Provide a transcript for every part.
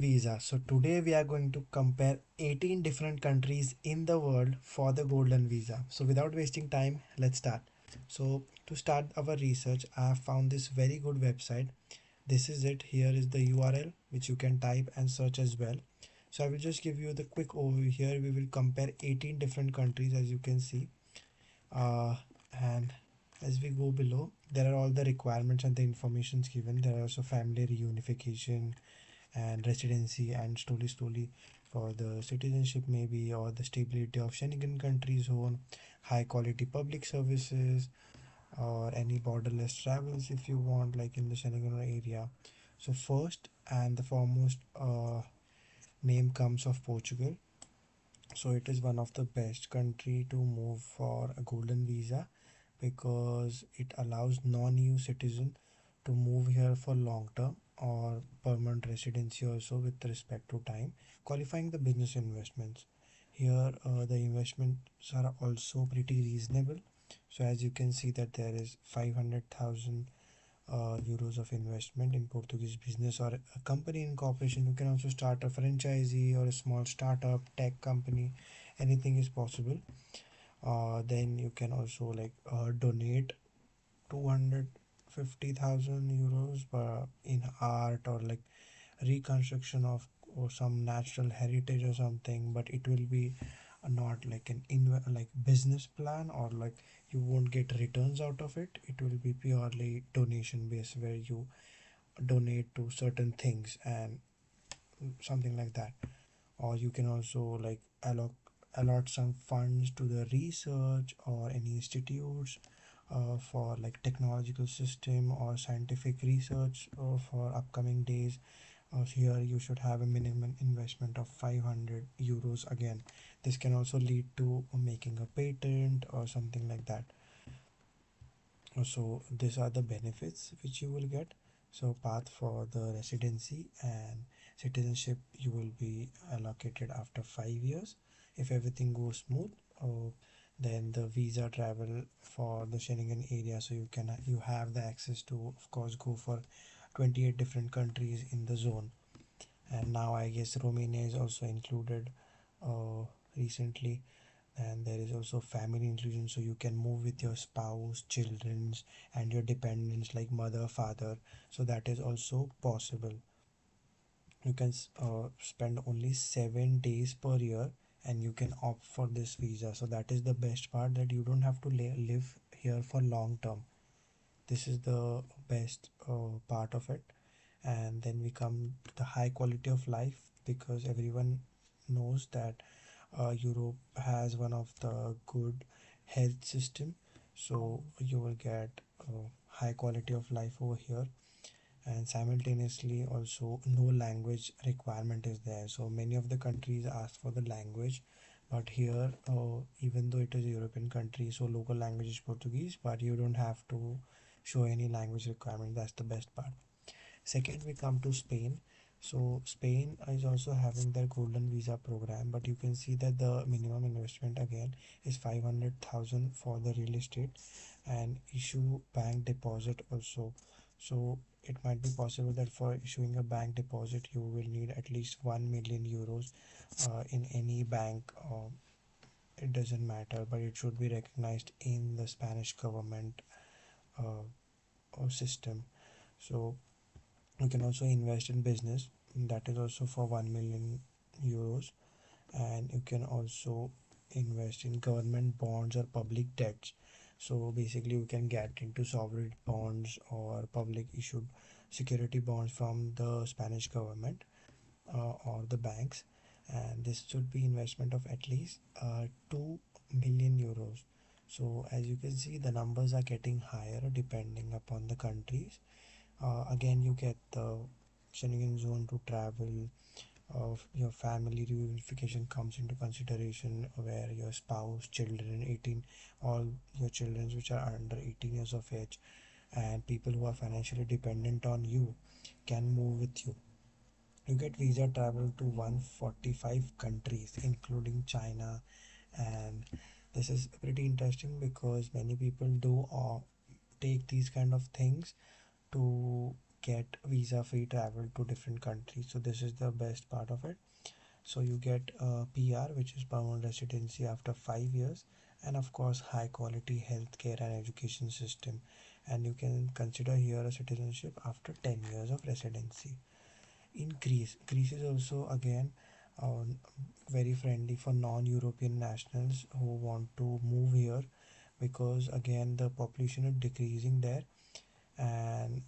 Visa. So today we are going to compare 18 different countries in the world for the golden visa. So without wasting time, let's start. So to start our research, I have found this very good website. This is it. Here is the URL which you can type and search as well. So I will just give you the quick overview here. We will compare 18 different countries as you can see. And as we go below, there are all the requirements and the informations given. There are also family reunification and residency and slowly for the citizenship maybe, or the stability of Schengen country zone, high quality public services, or any borderless travels if you want, like in the Schengen area. So first and the foremost name comes of Portugal. So it is one of the best country to move for a golden visa because it allows non-EU citizen to move here for long term or permanent residency also with respect to time, qualifying the business investments. Here the investments are also pretty reasonable. So as you can see that there is 500,000 euros of investment in Portuguese business or a company in cooperation. You can also start a franchisee or a small startup, tech company, anything is possible. Then you can also donate 250,000 euros in art or like reconstruction of or some natural heritage or something, but it will be not like like business plan, or like you won't get returns out of it. It will be purely donation based where you donate to certain things and something like that. Or you can also like allot some funds to the research or any institutes for like technological system or scientific research for upcoming days. Here you should have a minimum investment of 500 euros again. This can also lead to making a patent or something like that. So these are the benefits which you will get. So path for the residency and citizenship, you will be allocated after 5 years if everything goes smooth. Then the visa travel for the Schengen area, so you have the access to of course go for 28 different countries in the zone. And now I guess Romania is also included recently. And there is also family inclusion, so you can move with your spouse, children's, and your dependents like mother, father. So that is also possible. You can spend only 7 days per year, and you can opt for this visa. So that is the best part, that you don't have to live here for long term. This is the best part of it. And then we come to the high quality of life, because everyone knows that Europe has one of the good health system, so you will get high quality of life over here. And simultaneously also no language requirement is there. So many of the countries ask for the language, but here even though it is a European country, so local language is Portuguese, but you don't have to show any language requirement. That's the best part. Second, we come to Spain. So Spain is also having their golden visa program, but you can see that the minimum investment again is 500,000 for the real estate and issue bank deposit also. So it might be possible that for issuing a bank deposit you will need at least 1 million euros in any bank. It doesn't matter, but it should be recognized in the Spanish government uh, system. So you can also invest in business, that is also for 1 million euros. And you can also invest in government bonds or public debts. So basically you can get into sovereign bonds or public issued security bonds from the Spanish government or the banks. And this should be investment of at least 2 million euros. So as you can see, the numbers are getting higher depending upon the countries. Again, you get the Schengen zone to travel. Of your family reunification comes into consideration, where your spouse, children, 18, all your children which are under 18 years of age, and people who are financially dependent on you can move with you. You get visa travel to 145 countries, including China. And this is pretty interesting because many people do take these kind of things to get visa free travel to different countries. So this is the best part of it. So you get PR, which is permanent residency after 5 years, and of course high quality healthcare and education system. And you can consider here a citizenship after 10 years of residency. In Greece, Greece is also again very friendly for non-European nationals who want to move here, because again the population is decreasing there, and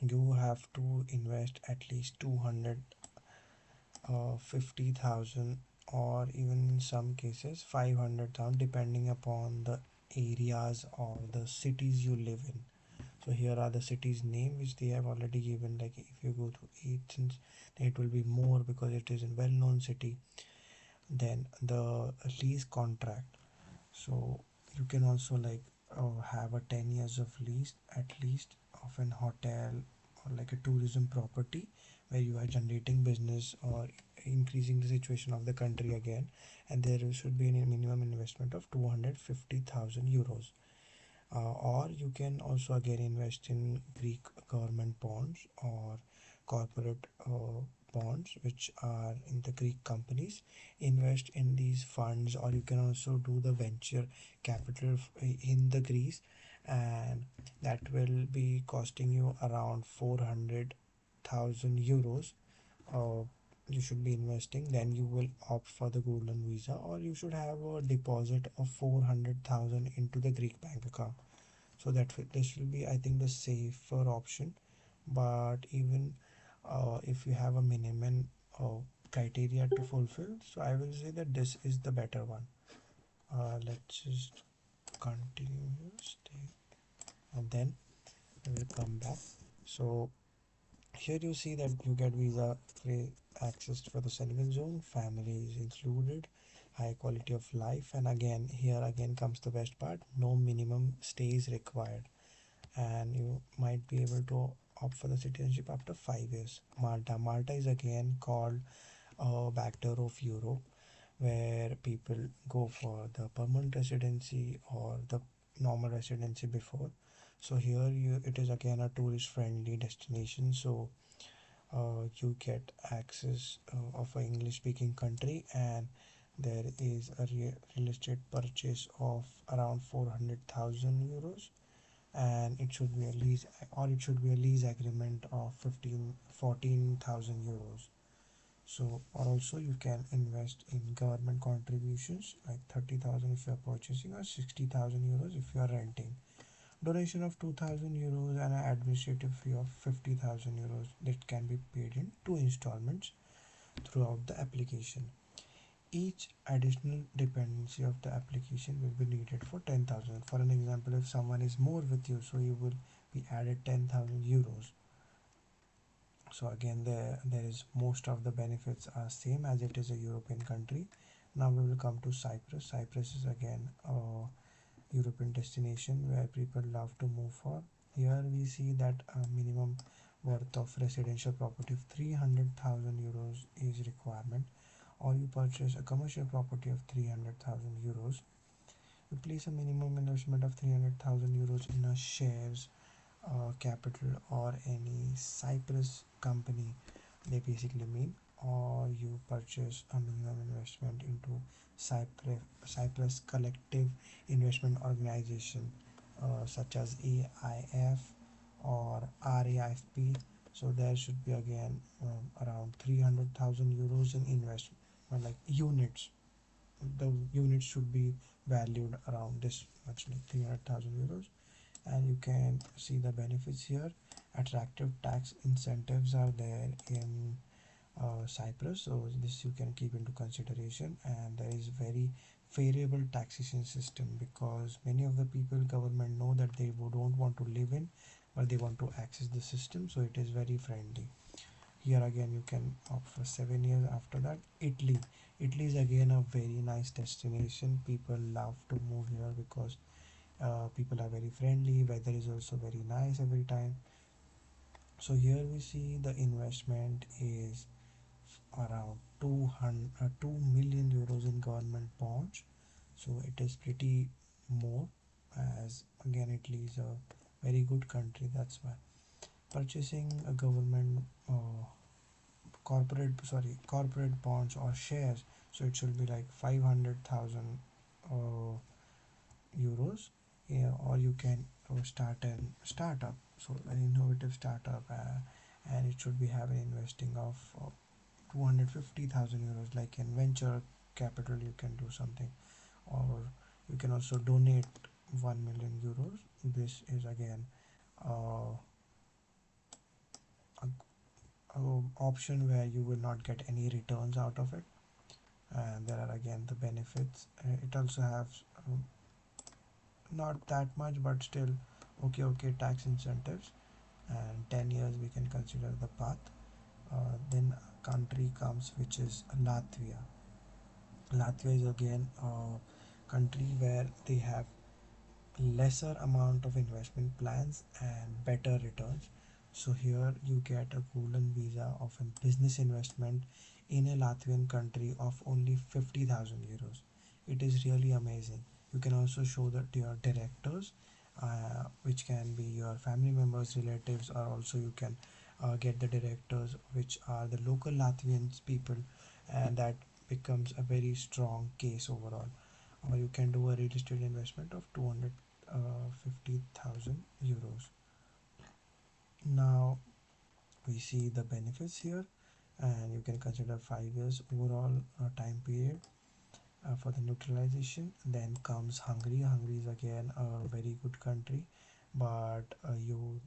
you have to invest at least 250,000, or even in some cases 500,000, depending upon the areas or the cities you live in. So here are the cities name which they have already given. Like if you go to Athens, then it will be more because it is a well-known city. Then the lease contract. So you can also like have a 10 years of lease at least of an hotel or like a tourism property where you are generating business or increasing the situation of the country again, and there should be a minimum investment of 250,000 euros. Or you can also again invest in Greek government bonds or corporate bonds, which are in the Greek companies. Invest in these funds, or you can also do the venture capital in the Greece, and that will be costing you around 400,000 euros. Uh, you should be investing. Then you will opt for the golden visa, or you should have a deposit of 400,000 into the Greek bank account. So that this will be, I think, the safer option. But even if you have a minimum criteria to fulfill, so I will say that this is the better one. Let's just continue here, stay, and then we will come back. So here you see that you get visa free access for the Schengen zone, family is included, high quality of life, and again here again comes the best part: no minimum stays required, and you might be able to opt for the citizenship after 5 years. Malta is again called Bacter of Europe, where people go for the permanent residency or the normal residency before. So here it is again a tourist friendly destination. So you get access of an English speaking country, and there is a real estate purchase of around 400,000 euros, and it should be a lease, or it should be a lease agreement of 14,000 euros. So also you can invest in government contributions like 30,000 if you are purchasing, or 60,000 euros if you are renting. Donation of 2,000 euros and an administrative fee of 50,000 euros that can be paid in two installments throughout the application. Each additional dependency of the application will be needed for 10,000. For an example, if someone is more with you, so you will be added 10,000 euros. So again, there is most of the benefits are same as it is a European country. Now we will come to Cyprus. Cyprus is again a European destination where people love to move for. Here we see that a minimum worth of residential property of 300,000 euros is requirement, or you purchase a commercial property of 300,000 euros. You place a minimum investment of 300,000 euros in a shares capital or any Cyprus company, they basically mean, or you purchase a minimum investment into Cyprus collective investment organization such as AIF or RAIFP. So there should be again around 300,000 euros in investment, like units. The units should be valued around this much, like 300,000 euros. And you can see the benefits here. Attractive tax incentives are there in Cyprus, so this you can keep into consideration. And there is very favorable taxation system, because many of the people government know that they don't want to live in, but they want to access the system, so it is very friendly. Here again you can opt for 7 years. After that, Italy is again a very nice destination. People love to move here because people are very friendly, weather is also very nice every time. So here we see the investment is around 2 million euros in government bonds. So it is pretty more, as again Italy is a very good country. That's why purchasing a government corporate bonds or shares, so it should be like 500,000 uh, euros. Yeah, or you can start an startup, so an innovative startup, and it should be having investing of 250,000 euros, like in venture capital you can do something, or you can also donate 1 million euros. This is again uh, a option where you will not get any returns out of it, and there are again the benefits. It also has not that much, but still okay tax incentives, and 10 years we can consider the path. Then country comes, which is Latvia. Latvia is again a country where they have lesser amount of investment plans and better returns. So here you get a golden visa of a business investment in a Latvian country of only 50,000 euros. It is really amazing. You can also show that to your directors, which can be your family members, relatives, or also you can get the directors, which are the local Latvian people, and that becomes a very strong case overall. Or you can do a real estate investment of 250,000 euros. Now we see the benefits here, and you can consider 5 years overall time period for the neutralization. Then comes Hungary. Hungary is again a very good country, but you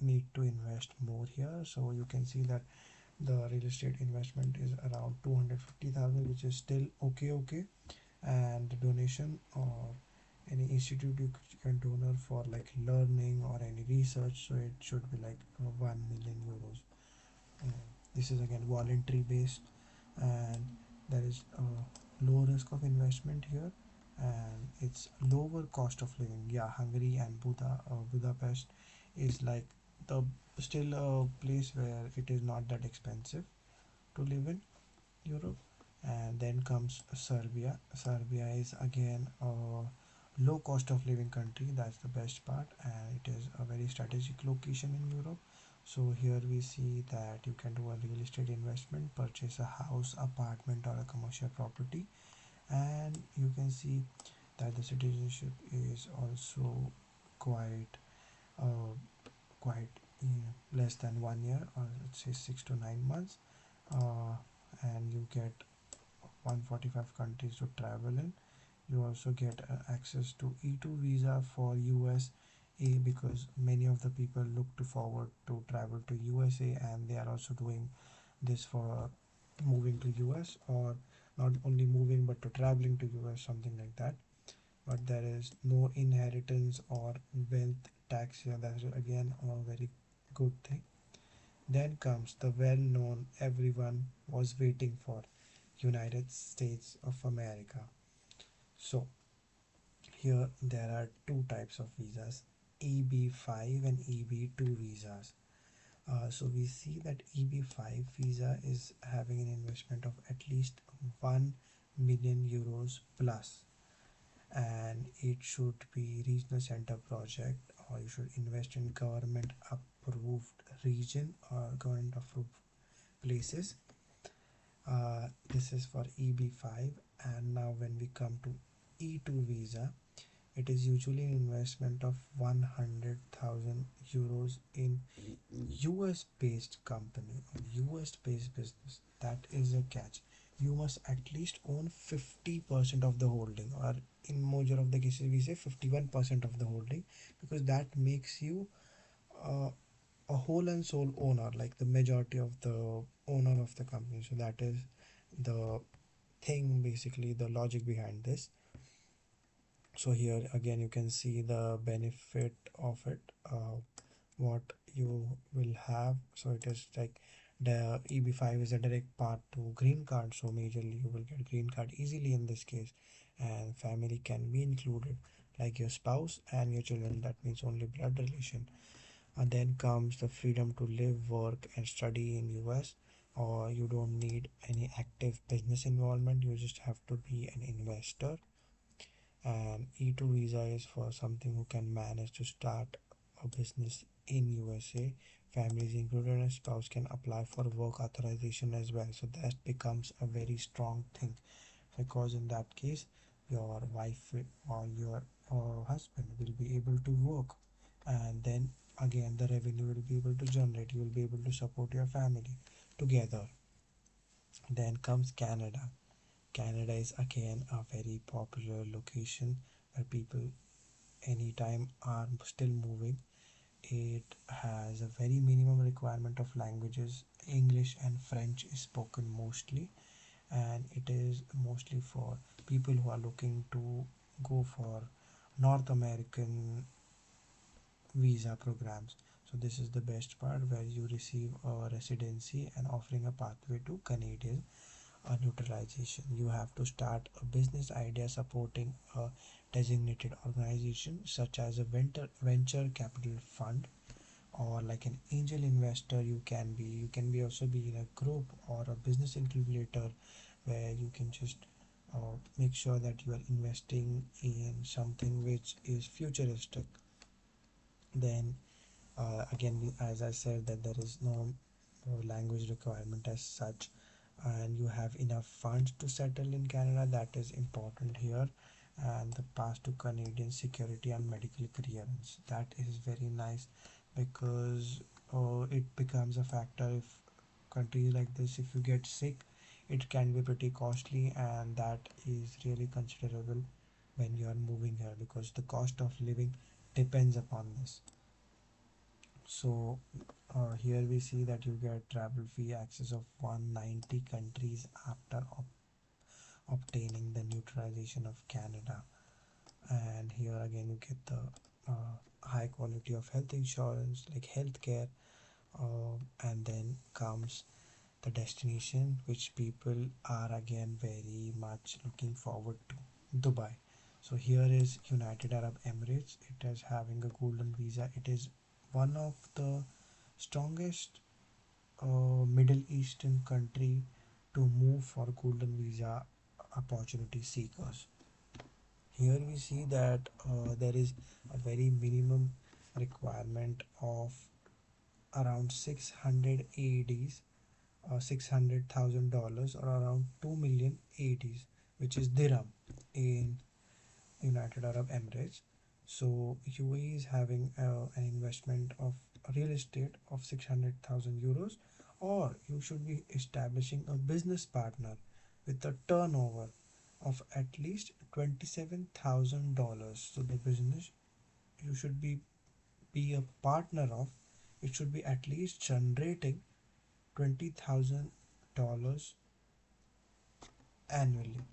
need to invest more here. So you can see that the real estate investment is around 250,000, which is still okay, and the donation or any institute you can donor for like learning or any research, so it should be like 1 million euros. This is again voluntary based, and there is a low risk of investment here, and it's lower cost of living. Yeah, Hungary and Budapest is like the still a place where it is not that expensive to live in Europe. And then comes Serbia. Serbia is again a low cost of living country. That's the best part, and it is a very strategic location in Europe. So here we see that you can do a real estate investment, purchase a house, apartment, or a commercial property, and you can see that the citizenship is also quite uh, quite less than 1 year, or let's say 6 to 9 months, uh, and you get 145 countries to travel in. You also get access to E2 visa for USA, because many of the people look to forward to travel to USA, and they are also doing this for moving to US, or not only moving but to traveling to US, something like that. But there is no inheritance or wealth tax here. That's again a very good thing. Then comes the well known, everyone was waiting for, United States of America. So here there are two types of visas, EB5 and EB2 visas. So we see that EB5 visa is having an investment of at least 1 million euros plus, and it should be regional center project, or you should invest in government approved region or government approved places. This is for EB5. And now when we come to E2 visa, it is usually an investment of 100,000 euros in US based company or US based business. That is a catch. You must at least own 50% of the holding, or in major of the cases we say 51% of the holding, because that makes you uh, a whole and sole owner, like the majority of the owner of the company. So that is the thing, basically the logic behind this. So here again you can see the benefit of it, what you will have. So it is like the EB5 is a direct path to green card, so majorly you will get green card easily in this case, and family can be included, like your spouse and your children. That means only blood relation. And then comes the freedom to live, work, and study in US, or you don't need any active business involvement, you just have to be an investor. And E2 visa is for something who can manage to start a business in USA, families including a spouse can apply for work authorization as well. So that becomes a very strong thing, because in that case your or your husband will be able to work, and then again the revenue will be able to generate, you will be able to support your family together. Then comes Canada. Canada is again a very popular location where people anytime are still moving. It has a very minimum requirement of languages. English and French is spoken mostly, and it is mostly for people who are looking to go for North American visa programs. So this is the best part, where you receive a residency and offering a pathway to Canadian neutralization. You have to start a business idea supporting a designated organization such as a venture capital fund, or like an angel investor. You can be also be in a group or a business incubator, where you can just make sure that you are investing in something which is futuristic. Then again, as I said, that there is no language requirement as such, and you have enough funds to settle in Canada. That is important here. And the pass to Canadian security and medical clearance, that is very nice, because it becomes a factor. If countries like this, if you get sick, it can be pretty costly, and that is really considerable when you are moving here, because the cost of living depends upon this. So here we see that you get travel fee access of 190 countries after obtaining the neutralization of Canada. And here again you get the high quality of health insurance like healthcare, and then comes the destination which people are again very much looking forward to, Dubai. So here is United Arab Emirates. It is having a golden visa. It is one of the strongest Middle Eastern country to move for golden visa opportunity seekers. Here we see that there is a very minimum requirement of around 600 AEDs, $600,000, or around 2 million AEDs, which is dirham in United Arab Emirates. So UAE is having an investment of real estate of 600,000 euros, or you should be establishing a business partner with a turnover of at least $27,000. So the business you should be a partner of, it should be at least generating $20,000 annually.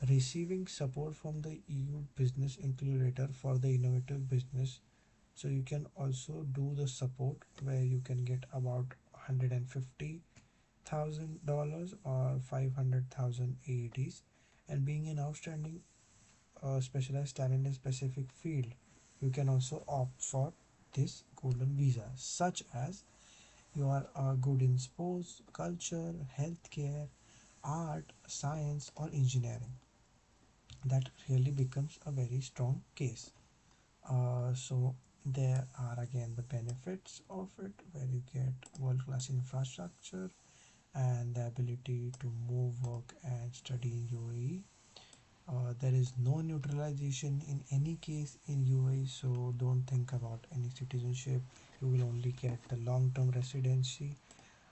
Receiving support from the EU Business Incubator for the innovative business. So you can also do the support where you can get about $150,000 or 500,000 AEDs, and being an outstanding specialized talent in specific field, you can also opt for this golden visa, such as you are good in sports, culture, healthcare, art, science, or engineering. That really becomes a very strong case. So there are again the benefits of it, where you get world-class infrastructure and the ability to move, work, and study in UAE. There is no neutralization in any case in UAE, so don't think about any citizenship. You will only get the long-term residency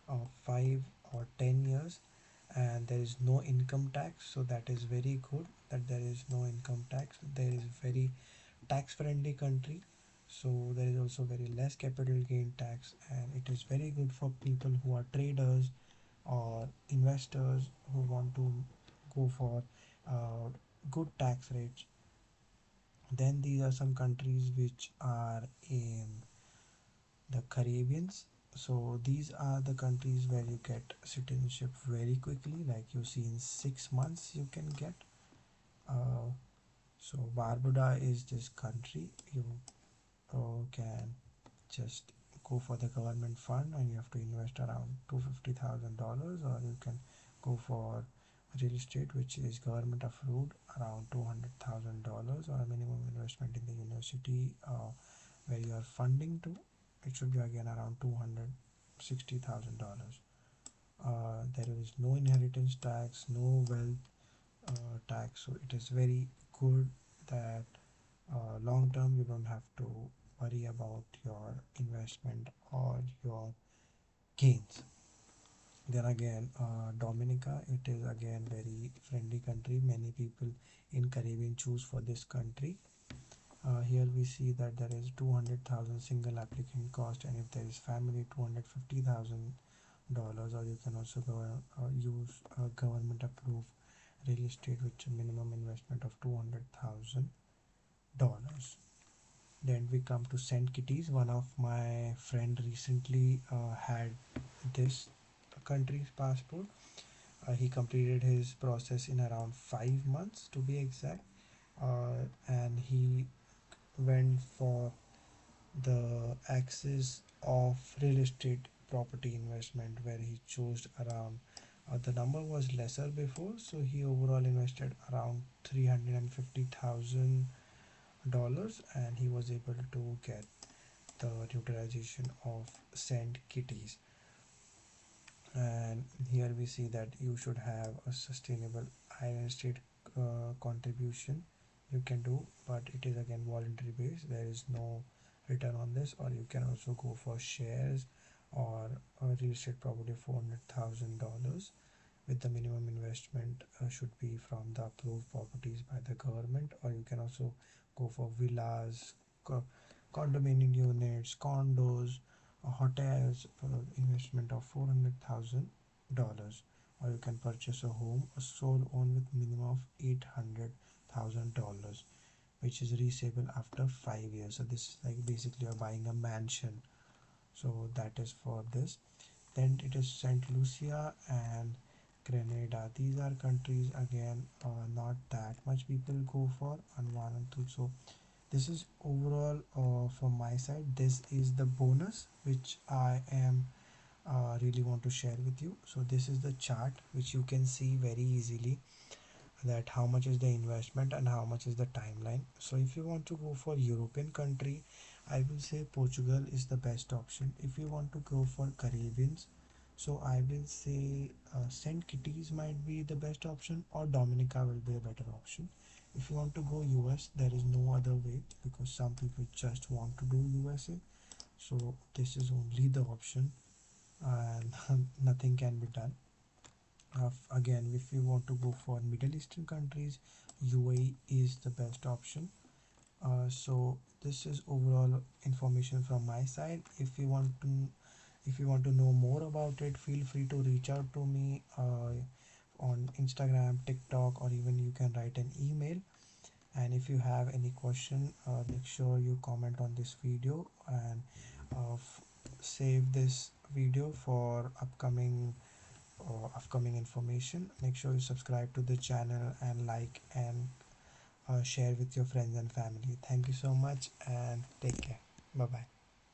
of 5 or 10 years, and there is no income tax, so that is very good that there is no income tax. There is very tax friendly country, so there is also very less capital gain tax, and it is very good for people who are traders or investors who want to go for uh, good tax rates. Then these are some countries which are in the Caribbeans. So these are the countries where you get citizenship very quickly, like you see in 6 months you can get. Uh, so Barbuda is this country. You can just go for the government fund, and you have to invest around $250,000, or you can go for real estate, which is government approved, around $200,000, or a minimum investment in the university where you are funding to, it should be again around $260,000. There is no inheritance tax, no wealth tax, so it is very good that long term you don't have to worry about your investment or your gains. Then again, Dominica, it is again very friendly country. Many people in Caribbean choose for this country. Here we see that there is 200,000 single applicant cost, and if there is family, $250,000, or you can also go use government approved real estate with a minimum investment of $200,000. Then we come to Saint Kitts. One of my friend recently had this country's passport. He completed his process in around 5 months to be exact, and he went for the axis of real estate property investment, where he chose around the number was lesser before, so he overall invested around $350,000, and he was able to get the utilization of Saint Kitts. And here we see that you should have a sustainable island state contribution you can do, but it is again voluntary based. There is no return on this, or you can also go for shares or a real estate property $400,000, with the minimum investment should be from the approved properties by the government, or you can also go for villas, condominium units, condos, hotels for investment of $400,000, or you can purchase a home, a sole owned with minimum of $800,000, which is resaleable after 5 years. So this is like basically you're buying a mansion. So that is for this. Then it is Saint Lucia and Grenada. These are countries again not that much people go for and one two. So this is overall from my side. This is the bonus which I am really want to share with you. So this is the chart which you can see very easily, that how much is the investment and how much is the timeline. So if you want to go for European country, I will say Portugal is the best option. If you want to go for Caribbeans, so I will say Saint Kitts might be the best option, or Dominica will be a better option. If you want to go US, there is no other way, because some people just want to do USA. So this is only the option, and nothing can be done. Again, if you want to go for Middle Eastern countries, UAE is the best option. So this is overall information from my side. If you want to know more about it, feel free to reach out to me on Instagram, TikTok, or even you can write an email. And if you have any question, make sure you comment on this video, and save this video for upcoming information. Make sure you subscribe to the channel and like and share with your friends and family. Thank you so much and take care. Bye bye.